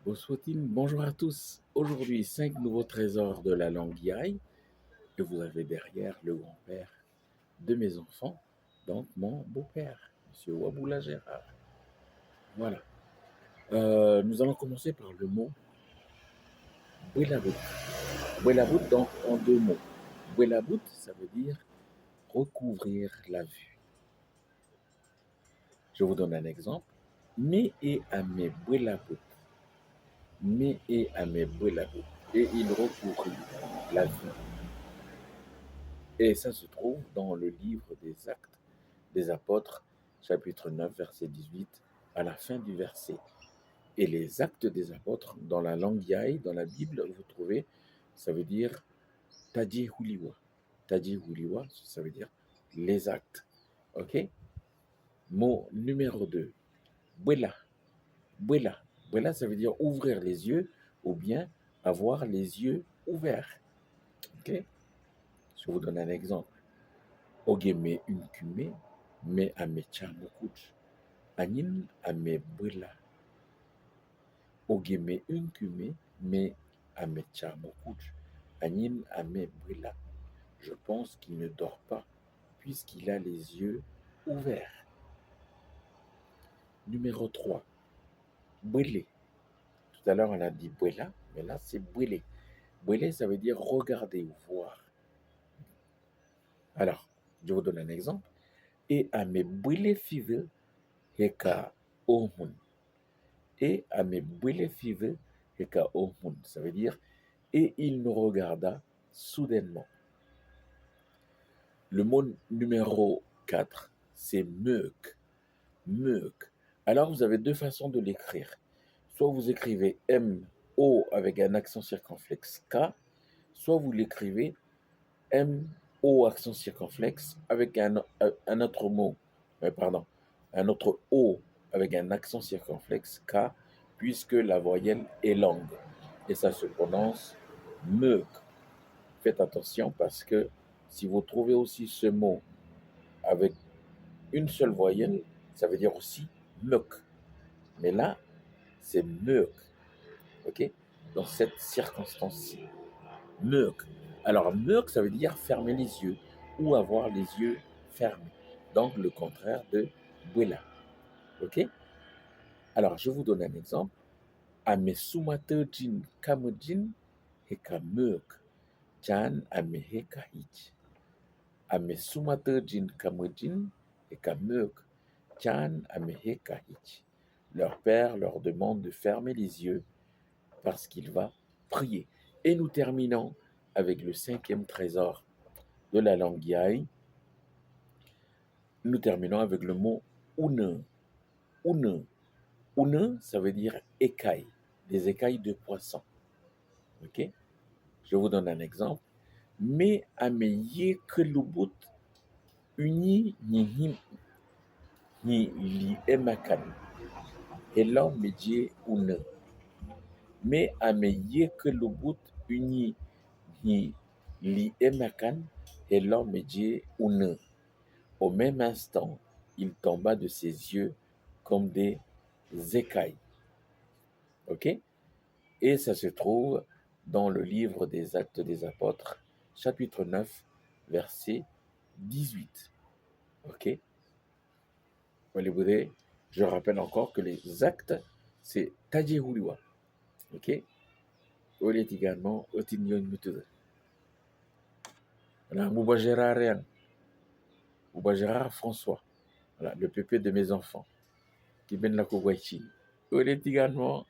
Bonjour à tous. Aujourd'hui, 5 nouveaux trésors de la langue Yai. Et vous avez derrière le grand-père de mes enfants, donc mon beau-père, Monsieur Waboula Gérard. Voilà. Nous allons commencer par le mot Bouelabout. Bouelabout, donc en deux mots. Bouelabout, ça veut dire recouvrir la vue. Je vous donne un exemple. Me et ame Bouelabout. Me et ame Bouelabout. Et il recouvrit la vue. Et ça se trouve dans le livre des Actes des Apôtres, chapitre 9, verset 18, à la fin du verset. Et les Actes des Apôtres, dans la langue Yai, dans la Bible, vous trouvez, ça veut dire Tadji Huliwa. Tadji Huliwa, ça veut dire les actes. OK? Mot numéro 2, Bwela. Bwela. Bwela, ça veut dire ouvrir les yeux ou bien avoir les yeux ouverts. OK? Je vous donne un exemple. Ogeme unkume me amecha mokuch. Anin ame bwela. Ogeme unkume me amecha mokuch. Anin ame bwela. Je pense qu'il ne dort pas puisqu'il a les yeux ouverts. Numéro 3. Bwele. Tout à l'heure on a dit bwela, mais là c'est bwele. Bwele, ça veut dire regarder ou voir. Alors, je vous donne un exemple. Et ame bwele five heka ohun. Et ame bwele five heka ohun. Ça veut dire et il nous regarda soudainement. Le mot numéro 4, c'est meuk. Meuk. Alors vous avez deux façons de l'écrire. Soit vous écrivez M-O avec un accent circonflexe K, soit vous l'écrivez M-O accent circonflexe avec un autre mot, un autre O avec un accent circonflexe K, puisque la voyelle est longue. Et ça se prononce meuk. Faites attention parce que si vous trouvez aussi ce mot avec une seule voyelle, ça veut dire aussi meuk. Mais là, c'est meuk. OK? Dans cette circonstance-ci. Meuk. Alors, meuk, ça veut dire fermer les yeux ou avoir les yeux fermés. Donc, le contraire de bwela. OK? Alors, je vous donne un exemple. Ame sumate jin kamejin heka meuk. Jan ame heka hich. Ame sumate jin kamejin heka meuk. Jan ame heka hich. Leur père leur demande de fermer les yeux parce qu'il va prier. Et nous terminons avec le 5e trésor de la langue Yai. Nous terminons avec le mot une. Une. Une, ça veut dire écailles, des écailles de poisson. OK? Je vous donne un exemple. Me ameye kelubut uni ni li emakan. Hello medie une. Me ameye kelubut uni ni li emakan. Hello medie une. Au même instant, il tomba de ses yeux comme des écailles. OK? Et ça se trouve dans le livre des Actes des Apôtres, chapitre 9, verset 18. OK? Je rappelle encore que les actes, c'est Tadjehuliwa. OK? Olé également, Otinyon Mutude. Voilà, Bouba Gérard Réan. Bouba Gérard François. Voilà, le pépé de mes enfants. Qui mène la Kouwaïchi. Olé également,